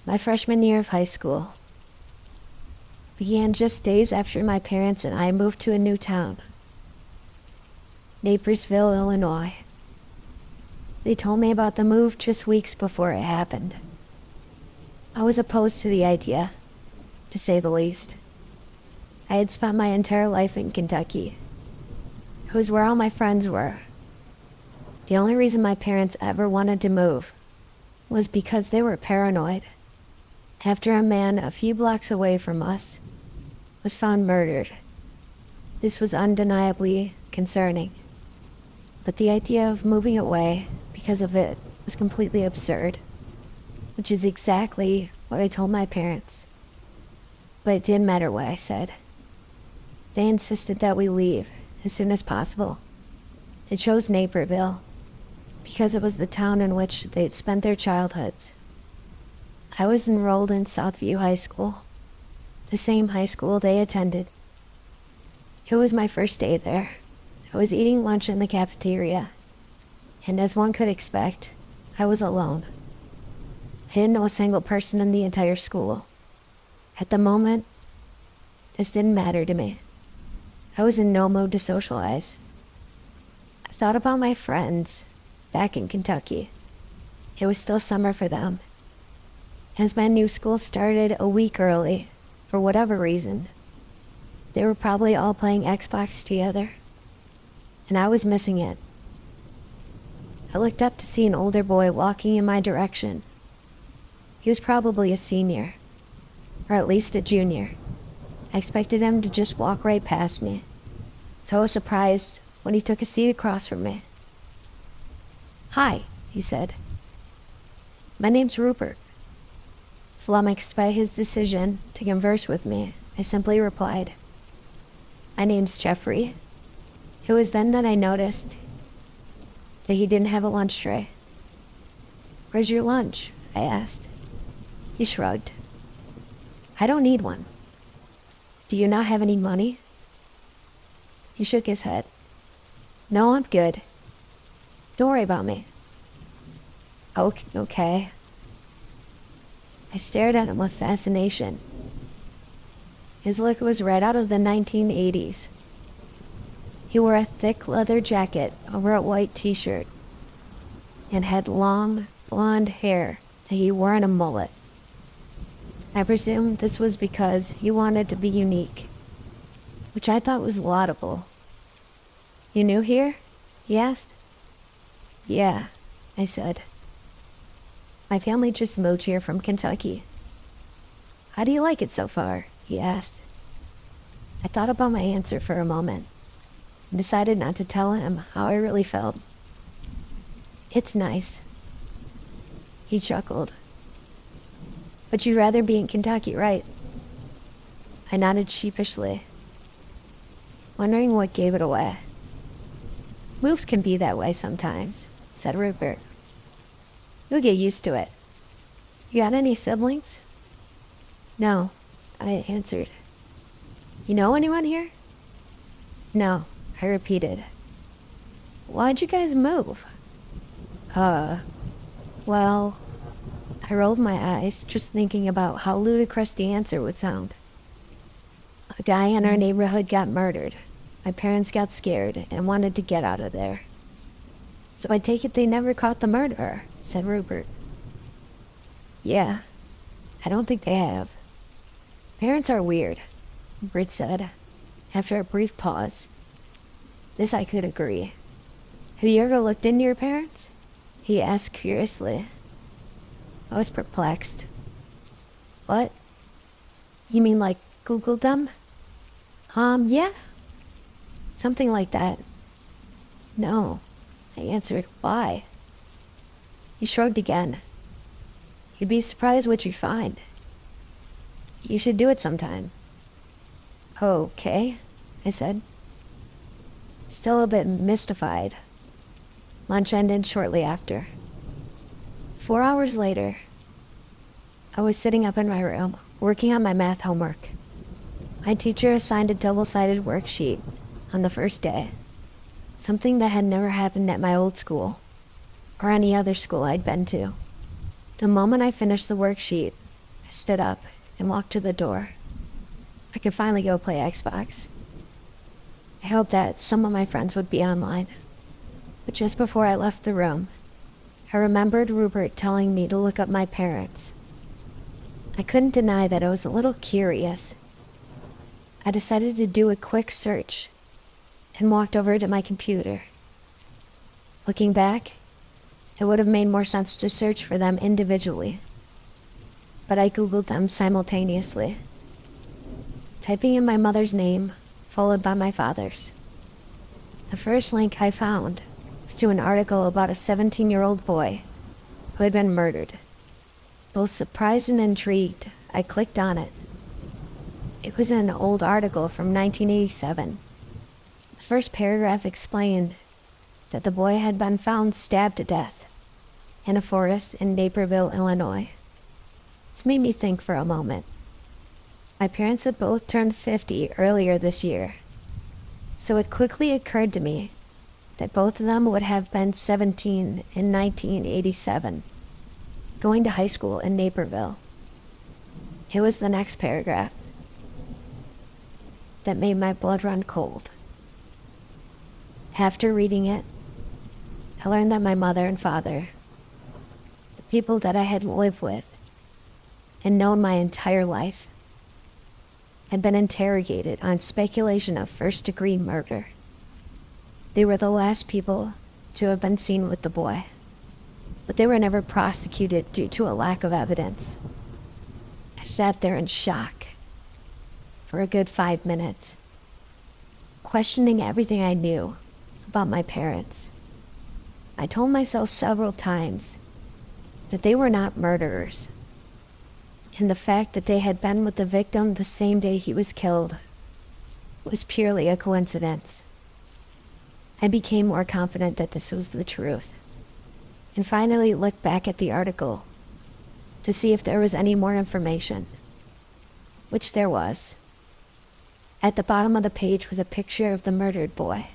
My freshman year of high school began just days after my parents and I moved to a new town, Napersville, Illinois. They told me about the move just weeks before it happened. I was opposed to the idea, to say the least. I had spent my entire life in Kentucky. It was where all my friends were. The only reason my parents ever wanted to move was because they were paranoid after a man a few blocks away from us was found murdered. This was undeniably concerning, but the idea of moving away because of it was completely absurd, which is exactly what I told my parents. But it didn't matter what I said. They insisted that we leave as soon as possible. They chose Naperville because it was the town in which they'd spent their childhoods. I was enrolled in Southview High School, the same high school they attended. It was my first day there. I was eating lunch in the cafeteria, and as one could expect, I was alone. I didn't know a single person in the entire school. At the moment, this didn't matter to me. I was in no mood to socialize. I thought about my friends back in Kentucky. It was still summer for them. As my new school started a week early, for whatever reason, they were probably all playing Xbox together, and I was missing it. I looked up to see an older boy walking in my direction. He was probably a senior, or at least a junior. I expected him to just walk right past me, so I was surprised when he took a seat across from me. "Hi," he said. "My name's Rupert." Flummoxed by his decision to converse with me, I simply replied, "My name's Jeffrey." It was then that I noticed that he didn't have a lunch tray. "Where's your lunch?" I asked. He shrugged. "I don't need one." "Do you not have any money?" He shook his head. "No, I'm good. Don't worry about me." Okay. I stared at him with fascination. His look was right out of the 1980s. He wore a thick leather jacket over a white t-shirt and had long, blonde hair that he wore in a mullet. I presumed this was because he wanted to be unique, which I thought was laudable. "You new here?" he asked. "Yeah," I said. "My family just moved here from Kentucky." "How do you like it so far?" he asked. I thought about my answer for a moment and decided not to tell him how I really felt. "It's nice." He chuckled. "But you'd rather be in Kentucky, right?" I nodded sheepishly, wondering what gave it away. "Moves can be that way sometimes," said Rupert. "You'll get used to it. You got any siblings?" "No," I answered. "You know anyone here?" "No," I repeated. "Why'd you guys move?" Well, I rolled my eyes, just thinking about how ludicrous the answer would sound. "A guy in our neighborhood got murdered. My parents got scared and wanted to get out of there." "So I take it they never caught the murderer," said Rupert. "Yeah, I don't think they have. Parents are weird," Rupert said, after a brief pause. This I could agree. "Have you ever looked into your parents?" he asked curiously. I was perplexed. "What? You mean like Googled them?" Yeah. Something like that." "No," I answered. "Why?" He shrugged again. "You'd be surprised what you'd find. You should do it sometime." "Okay," I said, still a bit mystified. Lunch ended shortly after. 4 hours later, I was sitting up in my room, working on my math homework. My teacher assigned a double-sided worksheet on the first day, something that had never happened at my old school, or any other school I'd been to. The moment I finished the worksheet, I stood up and walked to the door. I could finally go play Xbox. I hoped that some of my friends would be online. But just before I left the room, I remembered Rupert telling me to look up my parents. I couldn't deny that I was a little curious. I decided to do a quick search and walked over to my computer. Looking back, it would have made more sense to search for them individually, but I Googled them simultaneously, typing in my mother's name, followed by my father's. The first link I found was to an article about a 17-year-old boy who had been murdered. Both surprised and intrigued, I clicked on it. It was an old article from 1987. The first paragraph explained that the boy had been found stabbed to death in a forest in Naperville, Illinois. This made me think for a moment. My parents had both turned 50 earlier this year, so it quickly occurred to me that both of them would have been 17 in 1987, going to high school in Naperville. It was the next paragraph that made my blood run cold. After reading it, I learned that my mother and father, the people that I had lived with and known my entire life, had been interrogated on speculation of first-degree murder. They were the last people to have been seen with the boy, but they were never prosecuted due to a lack of evidence. I sat there in shock for a good 5 minutes, questioning everything I knew about my parents. I told myself several times that they were not murderers, and the fact that they had been with the victim the same day he was killed was purely a coincidence. I became more confident that this was the truth, and finally looked back at the article to see if there was any more information, which there was. At the bottom of the page was a picture of the murdered boy.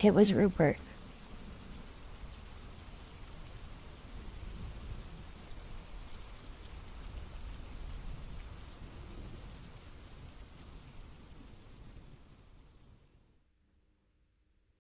It was Rupert.